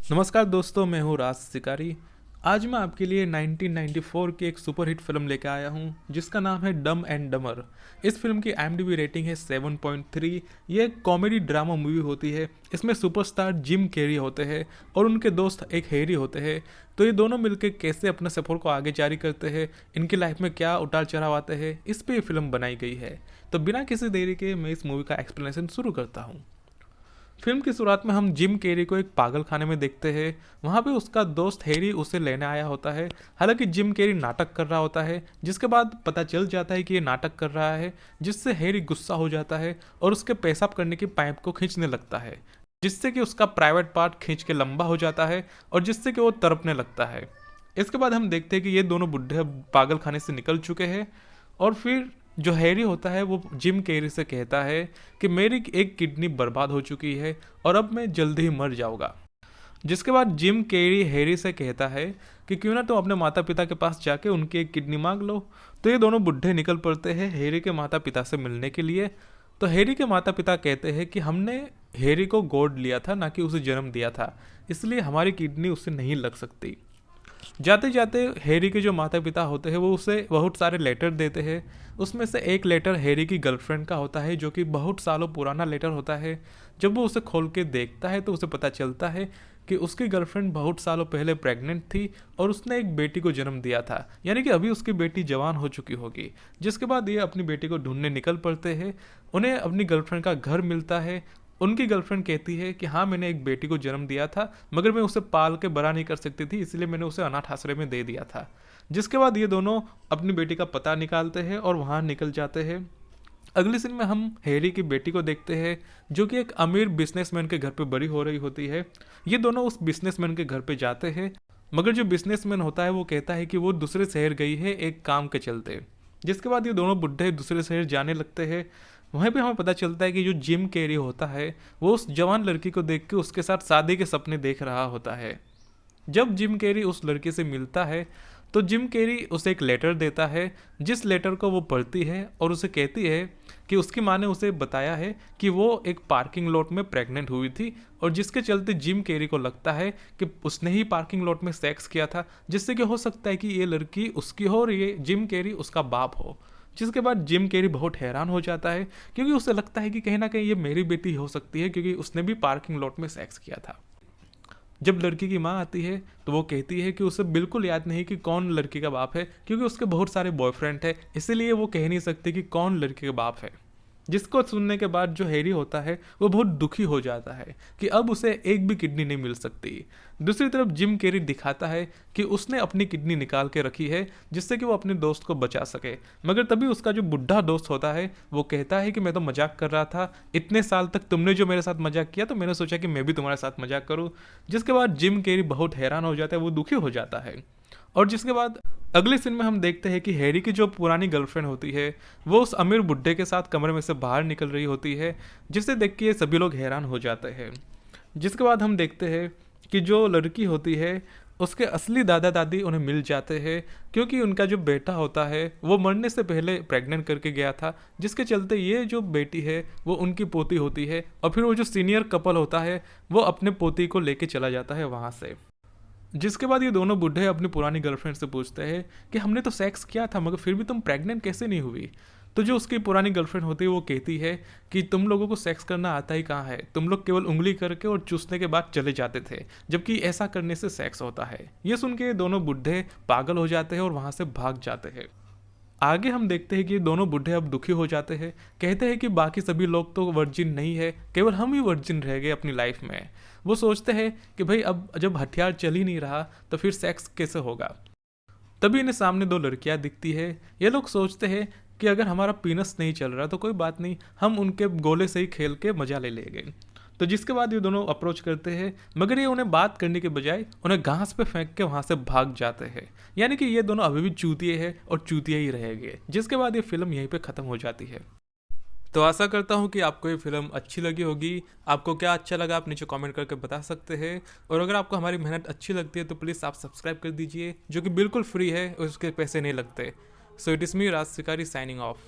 नमस्कार दोस्तों, मैं हूँ राज शिकारी। आज मैं आपके लिए 1994 की एक सुपरहिट फिल्म लेकर आया हूँ जिसका नाम है डम एंड डमर। इस फिल्म की IMDb रेटिंग है 7.3। ये एक कॉमेडी ड्रामा मूवी होती है। इसमें सुपरस्टार जिम कैरी होते हैं और उनके दोस्त एक हैरी होते हैं। तो ये दोनों मिलकर कैसे अपने सफ़र को आगे जारी करते हैं, इनकी लाइफ में क्या उतार चढ़ाव आते हैं, इस पर ये फिल्म बनाई गई है। तो बिना किसी देरी के मैं इस मूवी का एक्सप्लेनेशन शुरू करता हूँ। फिल्म की शुरुआत में हम जिम कैरी को एक पागल खाने में देखते हैं। वहाँ पे उसका दोस्त हैरी उसे लेने आया होता है। हालांकि जिम कैरी नाटक कर रहा होता है, जिसके बाद पता चल जाता है कि ये नाटक कर रहा है, जिससे हैरी गुस्सा हो जाता है और उसके पेशाब करने की पाइप को खींचने लगता है, जिससे कि उसका प्राइवेट पार्ट खींच के लंबा हो जाता है और जिससे कि वो तड़पने लगता है। इसके बाद हम देखते हैं कि ये दोनों बुढ़े अब पागल खाने से निकल चुके हैं और फिर जो हैरी होता है वो जिम कैरी से कहता है कि मेरी एक किडनी बर्बाद हो चुकी है और अब मैं जल्दी ही मर जाऊंगा। जिसके बाद जिम कैरी हैरी से कहता है कि क्यों ना तुम अपने माता पिता के पास जाके उनकी एक किडनी मांग लो। तो ये दोनों बुढ़े निकल पड़ते हैं हैरी के माता पिता से मिलने के लिए। तो हैरी के माता पिता कहते हैं कि हमने हैरी को गोद लिया था, ना कि उसे जन्म दिया था, इसलिए हमारी किडनी उससे नहीं लग सकती। जाते जाते हैरी के जो माता पिता होते हैं वो उसे बहुत सारे लेटर देते हैं। उसमें से एक लेटर हैरी की गर्लफ्रेंड का होता है, जो कि बहुत सालों पुराना लेटर होता है। जब वो उसे खोल के देखता है तो उसे पता चलता है कि उसकी गर्लफ्रेंड बहुत सालों पहले प्रेग्नेंट थी और उसने एक बेटी को जन्म दिया था, यानी कि अभी उसकी बेटी जवान हो चुकी होगी। जिसके बाद ये अपनी बेटी को ढूंढने निकल पड़ते हैं। उन्हें अपनी गर्लफ्रेंड का घर मिलता है। उनकी गर्लफ्रेंड कहती है कि हाँ, मैंने एक बेटी को जन्म दिया था, मगर मैं उसे पाल के बड़ा नहीं कर सकती थी, इसलिए मैंने उसे अनाथ आश्रय में दे दिया था। जिसके बाद ये दोनों अपनी बेटी का पता निकालते हैं और वहाँ निकल जाते हैं। अगले सीन में हम हैरी की बेटी को देखते हैं, जो कि एक अमीर बिजनेसमैन के घर पे बड़ी हो रही होती है। ये दोनों उस बिजनेसमैन के घर पे जाते हैं, मगर जो बिजनेसमैन होता है वो कहता है कि वो दूसरे शहर गई है एक काम के चलते। जिसके बाद ये दोनों बुढ़े दूसरे शहर जाने लगते हैं। वहीं पे हमें पता चलता है कि जो जिम कैरी होता है वो उस जवान लड़की को देख के उसके साथ शादी के सपने देख रहा होता है। जब जिम कैरी उस लड़की से मिलता है तो जिम कैरी उसे एक लेटर देता है, जिस लेटर को वो पढ़ती है और उसे कहती है कि उसकी माँ ने उसे बताया है कि वो एक पार्किंग लॉट में प्रेग्नेंट हुई थी और जिसके चलते जिम कैरी को लगता है कि उसने ही पार्किंग लॉट में सेक्स किया था, जिससे कि हो सकता है कि ये लड़की उसकी हो और ये जिम कैरी उसका बाप हो। जिसके बाद जिम कैरी बहुत हैरान हो जाता है, क्योंकि उसे लगता है कि कहीं ना कहीं ये मेरी बेटी हो सकती है, क्योंकि उसने भी पार्किंग लॉट में सेक्स किया था। जब लड़की की माँ आती है तो वो कहती है कि उसे बिल्कुल याद नहीं कि कौन लड़की का बाप है, क्योंकि उसके बहुत सारे बॉयफ्रेंड है, इसीलिए वो कह नहीं सकती कि कौन लड़की का बाप है। जिसको सुनने के बाद जो हैरी होता है वो बहुत दुखी हो जाता है कि अब उसे एक भी किडनी नहीं मिल सकती। दूसरी तरफ जिम कैरी दिखाता है कि उसने अपनी किडनी निकाल के रखी है, जिससे कि वो अपने दोस्त को बचा सके। मगर तभी उसका जो बुढ़ा दोस्त होता है वो कहता है कि मैं तो मजाक कर रहा था, इतने साल तक तुमने जो मेरे साथ मजाक किया तो मैंने सोचा कि मैं भी तुम्हारे साथ मजाक करूं। जिसके बाद जिम कैरी बहुत हैरान हो जाता है, वो दुखी हो जाता है। और जिसके बाद अगले सीन में हम देखते हैं कि हैरी की जो पुरानी गर्लफ्रेंड होती है वो उस अमीर बुड्ढे के साथ कमरे में से बाहर निकल रही होती है, जिसे देख के ये सभी लोग हैरान हो जाते हैं। जिसके बाद हम देखते हैं कि जो लड़की होती है उसके असली दादा दादी उन्हें मिल जाते हैं, क्योंकि उनका जो बेटा होता है वो मरने से पहले प्रेग्नेंट करके गया था, जिसके चलते ये जो बेटी है वो उनकी पोती होती है। और फिर वो जो सीनियर कपल होता है वो अपने पोती को लेके चला जाता है वहाँ से। जिसके बाद ये दोनों बुढ़े अपनी पुरानी गर्लफ्रेंड से पूछते हैं कि हमने तो सेक्स किया था मगर फिर भी तुम प्रेग्नेंट कैसे नहीं हुई। तो जो उसकी पुरानी गर्लफ्रेंड होती है वो कहती है कि तुम लोगों को सेक्स करना आता ही कहाँ है, तुम लोग केवल उंगली करके और चूसने के बाद चले जाते थे, जबकि ऐसा करने से सेक्स होता है। ये सुन के ये दोनों बुढ़े पागल हो जाते हैं और वहाँ से भाग जाते हैं। आगे हम देखते हैं कि दोनों बुढ़े अब दुखी हो जाते हैं, कहते हैं कि बाकी सभी लोग तो वर्जिन नहीं है, केवल हम ही वर्जिन रह गए अपनी लाइफ में। वो सोचते हैं कि भाई अब जब हथियार चल ही नहीं रहा तो फिर सेक्स कैसे होगा। तभी इन्हें सामने दो लड़कियां दिखती है। ये लोग सोचते हैं कि अगर हमारा पीनस नहीं चल रहा तो कोई बात नहीं, हम उनके गोले से ही खेल के मजा ले लेंगे। तो जिसके बाद ये दोनों अप्रोच करते हैं, मगर ये उन्हें बात करने के बजाय उन्हें घास पे फेंक के वहां से भाग जाते हैं। यानी कि ये दोनों अभी भी चूतिए हैं और चूतिए ही रहेंगे। जिसके बाद ये फिल्म यहीं पे ख़त्म हो जाती है। तो आशा करता हूँ कि आपको ये फिल्म अच्छी लगी होगी। आपको क्या अच्छा लगा आप नीचे कमेंट करके बता सकते हैं। और अगर आपको हमारी मेहनत अच्छी लगती है तो प्लीज़ आप सब्सक्राइब कर दीजिए, जो कि बिल्कुल फ्री है और उसके पैसे नहीं लगते। सो इट इज़ मी राज शिकारी साइनिंग ऑफ।